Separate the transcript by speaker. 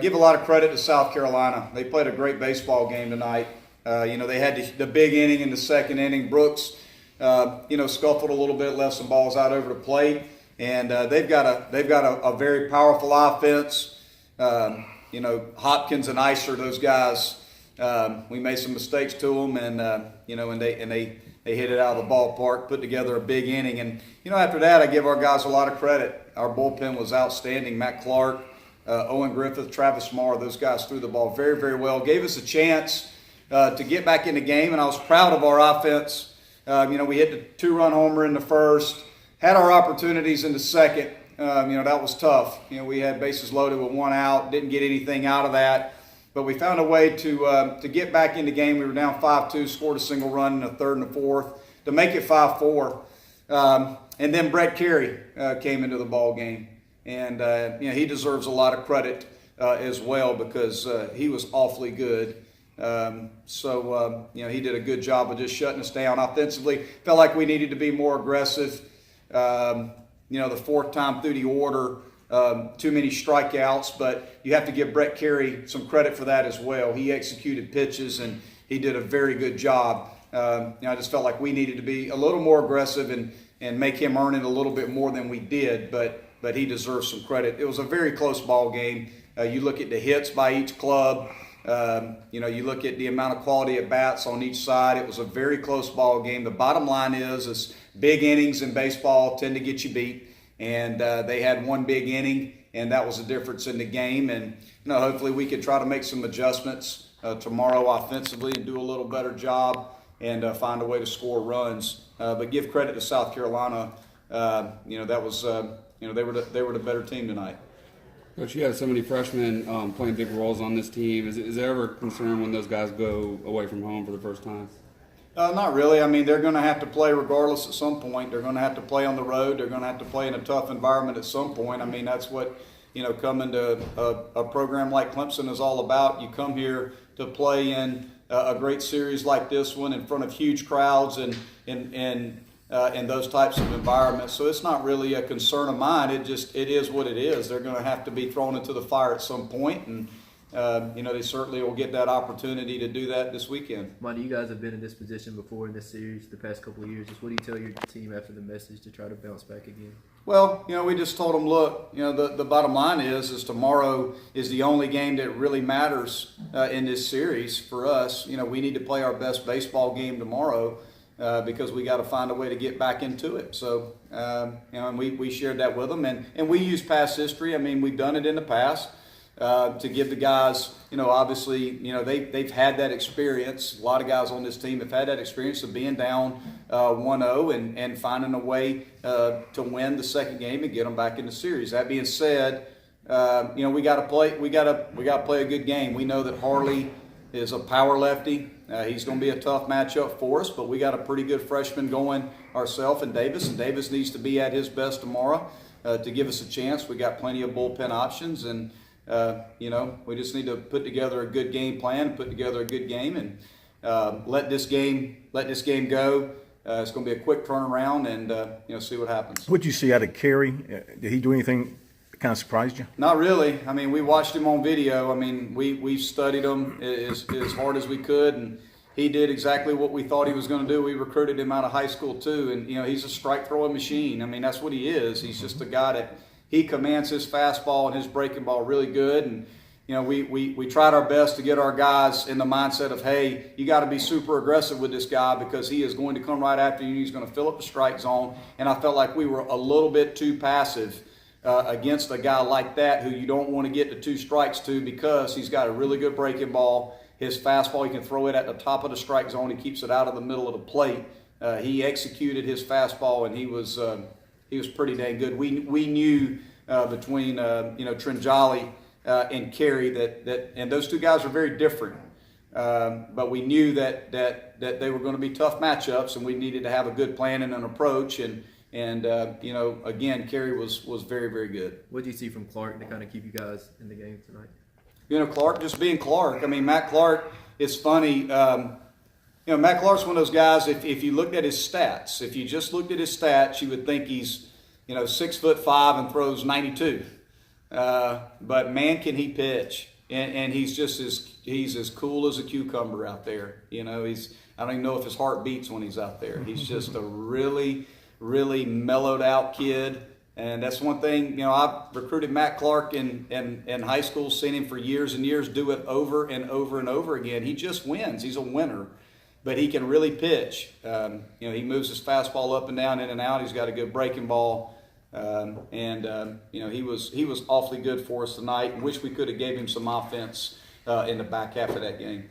Speaker 1: Give a lot of credit to South Carolina. They played a great baseball game tonight. They had the big inning in the second inning. Brooks, scuffled a little bit, left some balls out over the plate, and they've got a very powerful offense. Hopkins and Iser, those guys. We made some mistakes to them, and they hit it out of the ballpark, put together a big inning, and after that, I give our guys a lot of credit. Our bullpen was outstanding. Matt Clark, Owen Griffith, Travis Marr, those guys threw the ball very, very well. Gave us a chance to get back in the game, and I was proud of our offense. We hit the 2-run homer in the first, had our opportunities in the second. That was tough. We had bases loaded with 1 out, didn't get anything out of that. But we found a way to get back in the game. We were down 5-2, scored a single run in the third and the fourth to make it 5-4. And then Brett Carey came into the ball game. And, he deserves a lot of credit as well because he was awfully good. He did a good job of just shutting us down offensively. Felt like we needed to be more aggressive. The fourth time through the order, too many strikeouts, but you have to give Brett Carey some credit for that as well. He executed pitches and he did a very good job. I just felt like we needed to be a little more aggressive and make him earn it a little bit more than we did, but he deserves some credit. It was a very close ball game. You look at the hits by each club. You look at the amount of quality at bats on each side. It was a very close ball game. The bottom line is big innings in baseball tend to get you beat. And they had one big inning, and that was the difference in the game. And hopefully we could try to make some adjustments tomorrow offensively and do a little better job and find a way to score runs. But give credit to South Carolina. That was they were the better team tonight.
Speaker 2: Coach, you have so many freshmen playing big roles on this team. Is there ever a concern when those guys go away from home for the first time?
Speaker 1: Not really. I mean, they're going to have to play regardless at some point. They're going to have to play on the road. They're going to have to play in a tough environment at some point. I mean, that's what, coming to a program like Clemson is all about. You come here to play in a great series like this one in front of huge crowds and those types of environments. So it's not really a concern of mine. It is what it is. They're going to have to be thrown into the fire at some point, and they certainly will get that opportunity to do that this weekend.
Speaker 3: Monty, you guys have been in this position before in this series the past couple of years. Just what do you tell your team after the message to try to bounce back again?
Speaker 1: Well, we just told them, look, the bottom line is tomorrow is the only game that really matters in this series for us. We need to play our best baseball game tomorrow. Because we got to find a way to get back into it. So, and we shared that with them. And we use past history. I mean, we've done it in the past to give the guys, obviously, they've had that experience. A lot of guys on this team have had that experience of being down 1-0 and finding a way to win the second game and get them back in the series. That being said, we got to play a good game. We know that Harley is a power lefty. He's going to be a tough matchup for us, but we got a pretty good freshman going ourselves and Davis needs to be at his best tomorrow to give us a chance. We got plenty of bullpen options, and we just need to put together a good game plan, put together a good game, and let this game go. It's going to be a quick turnaround, and see what happens.
Speaker 4: What did you see out of Carey? Did he do anything that kind of surprised you?
Speaker 1: Not really. I mean, we watched him on video. I mean, we studied him as hard as we could, and he did exactly what we thought he was going to do. We recruited him out of high school too, and he's a strike throwing machine. I mean, that's what he is. He's just a guy that he commands his fastball and his breaking ball really good, and we tried our best to get our guys in the mindset of, hey, you got to be super aggressive with this guy because he is going to come right after you. He's going to fill up the strike zone, and I felt like we were a little bit too passive against a guy like that who you don't want to get to 2 strikes to because he's got a really good breaking ball. His fastball, he can throw it at the top of the strike zone. He keeps it out of the middle of the plate. He executed his fastball, and he was pretty dang good. We knew between Trinjali and Carey that and those two guys are very different. But we knew that they were going to be tough matchups, and we needed to have a good plan and an approach. And again, Carey was very, very good.
Speaker 3: What did you see from Clark to kind of keep you guys in the game tonight?
Speaker 1: Clark just being Clark. I mean, Matt Clark, it's funny. Matt Clark's one of those guys, if you looked at his stats, if you just looked at his stats, you would think he's, 6'5" and throws 92. But man, can he pitch? And he's as cool as a cucumber out there. You know, I don't even know if his heart beats when he's out there. He's just a really, really mellowed out kid. And that's one thing, you know, I've recruited Matt Clark in high school, seen him for years and years do it over and over and over again. He just wins. He's a winner. But he can really pitch. You know, he moves his fastball up and down, in and out. He's got a good breaking ball. You know, he was awfully good for us tonight. And wish we could have gave him some offense in the back half of that game.